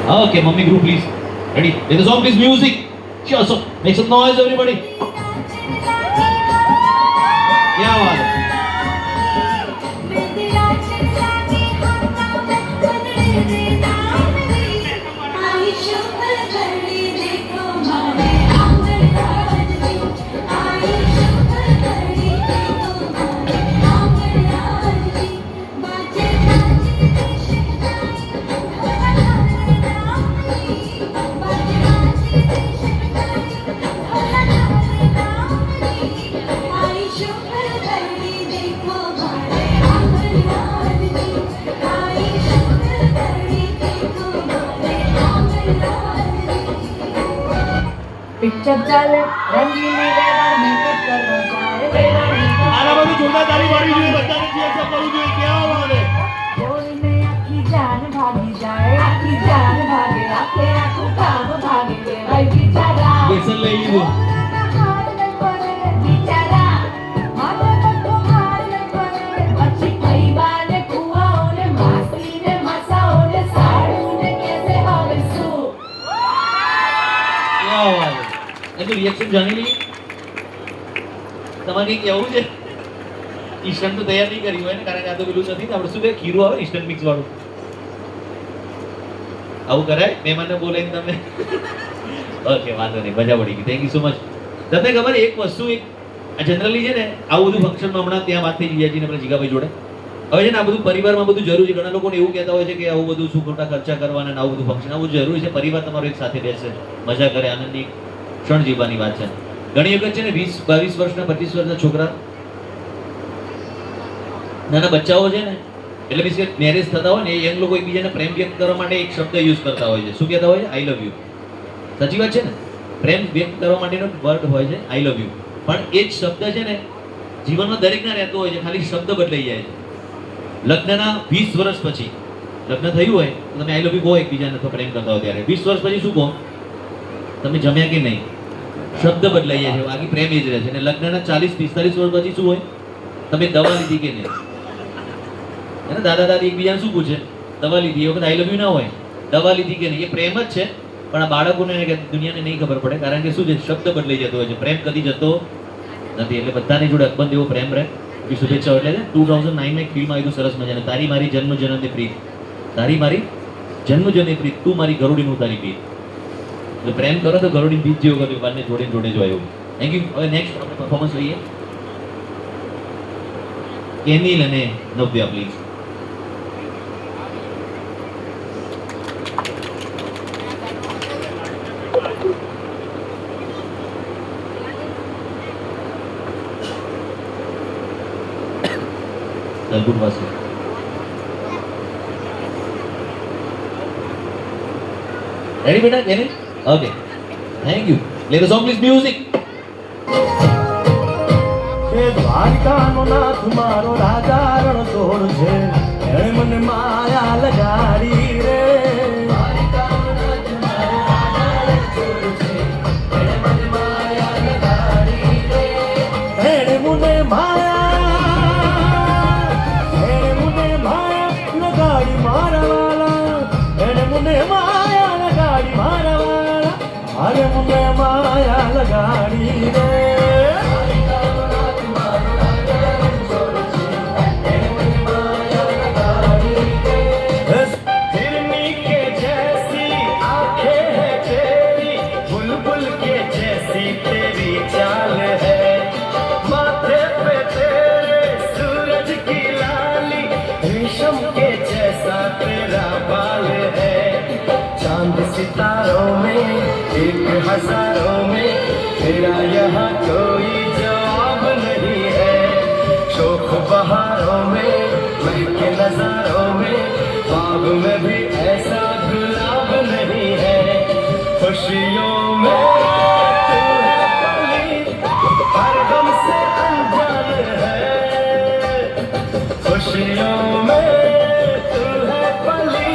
Okay, mummy group, please. Ready? Play the song, please. Music. Sure, so make some noise, everybody. क्या बात है? Picture ચાલે રંગીની વેરા makeup કરવા જાય વેરા આના બધું જોરદાર તાળી પાડવી જોઈએ, બધાને ચીયર કરવું જોઈએ. क्या बात है? જોઈને આખી જાન ભાગી જાય આખી જાન ભાગે આખે આખું કામ ભાગે ભાઈ બિચારા વ્યસન લઈ લીધું. હાર ન પડે બિચારા મારે બધું હાર ન પડે પછી કઈ બાને કુવાઓને માસીને મસાઓને સાડુને કેસે હવે શું क्या बात है? એનું રિએક્શન જાણી લઈએ. તમારે કંઈ કહેવું છે? ઈસ્ટર્ન તો તૈયાર નહીં કર્યું હોય ને, કારણ કે આ તો પેલું નથી. આપણે શું કહે, ખીરું આવે ઈસ્ટર્ન મિક્સ વાળું, આવું કરાય મહેમાનને બોલાવીને તમે? ઓકે, વાંધો નહીં, મજા પડી ગઈ. Thank you so much. તમને ખબર એક વસ્તુ, એક જનરલી છે ને આવું બધું ફંક્શનમાં હમણાં ત્યાં વાત થઈ જીજાજીને આપણે જીગાભાઈ જોડે. હવે છે ને આ બધું પરિવારમાં બધું જરૂરી છે. ઘણા લોકોને એવું કહેતા હોય છે કે આવું બધું શું ખોટા ખર્ચા કરવાના ને આવું બધું ફંક્શન, આવું જરૂરી છે. પરિવાર તમારો એક સાથે બેસે, મજા કરે, આનંદની ક્ષણ જીવવાની વાત છે. ઘણી વખત છે ને 20-22 વર્ષના 25 વર્ષના છોકરા, નાના બચ્ચાઓ છે ને, એટલે મીન્સ કે મેરેજ થતા હોય ને, એ યંગ લોકો એકબીજાને પ્રેમ વ્યક્ત કરવા માટે એક શબ્દ યુઝ કરતા હોય છે. શું કહેતા હોય છે? આઈ લવ યુ. સાચી વાત છે ને? પ્રેમ વ્યક્ત કરવા માટેનો વર્ડ હોય છે આઈ લવ યુ. પણ એ જ શબ્દ છે ને જીવનમાં દરેકના રહેતો હોય છે, ખાલી શબ્દ બદલાઈ જાય છે. લગ્નના 20 વર્ષ પછી લગ્ન થયું હોય તો તમે આઈ લવ યુ કહો એકબીજાને, તો પ્રેમ કરતા હોય ત્યારે 20 વર્ષ પછી શું કહો? તમે જમ્યા કે નહીં? શબ્દ બદલાઈ જાય છે, બાકી પ્રેમ એ જ રહે છે. અને લગ્નના 40-45 વર્ષ પછી શું હોય? તમે દવા લીધી કે નહીં? એને દાદા દાદી એકબીજાને શું પૂછે? દવા લીધી. એ વખત આઈ લવ યુ ના હોય, દવા લીધી કે નહીં. એ પ્રેમ જ છે, પણ આ બાળકોને દુનિયાને નહીં ખબર પડે, કારણ કે શું છે, શબ્દ બદલાઈ જતો હોય છે, પ્રેમ કદી જતો નથી. એટલે બધાની જોડે અકબંધ એવો પ્રેમ રહે. એવી શુભેચ્છાઓ. એટલે 2009માં એક ફિલ્મ આવ્યું સરસ મજાનું, તારી મારી જન્મ જન્મની પ્રીત, તારી મારી જન્મ જન્મની પ્રીત, તું મારી ગરુડીનું તારી પ્રીત. એટલે પ્રેમ કરો તો ગરુડી બીજ જેવું કર્યું, બંને જોડે જોડે જો આવ્યું. Thank you. હવે નેક્સ્ટ આપણે પરફોર્મન્સ જોઈએ. કેનિલ અને Navya, please. Good Vasu. Ready બેટા? Kenil? Okay, thank you. Play the song please. Music. એ દ્વારકાનો નાથ મારો રાજા રણછોડ છે, એણે મને માયા લગાડી રે. દ્વારકાનો નાથ મારો રાજા રણછોડ છે, એણે મને માયા લગાડી રે. એણે મને માયા લગાડી મારા વાલા, એણે મને માયા લગાડી મારા વાલા, અરે મને માયા લગાડી રે. सितारों में एक हजारों में तेरा यहाँ कोई जवाब नहीं है. शोख बहारों में महके नजारों में बाग में भी ऐसा गुलाब नहीं है. खुशियों में तू है पली, हर गम से अनजान है. खुशियों में तू है पली,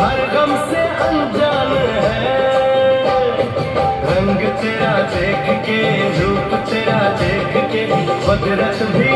हर गम से अनजान है. रंग तेरा देख के, रूप तेरा देख के, कुदरत भी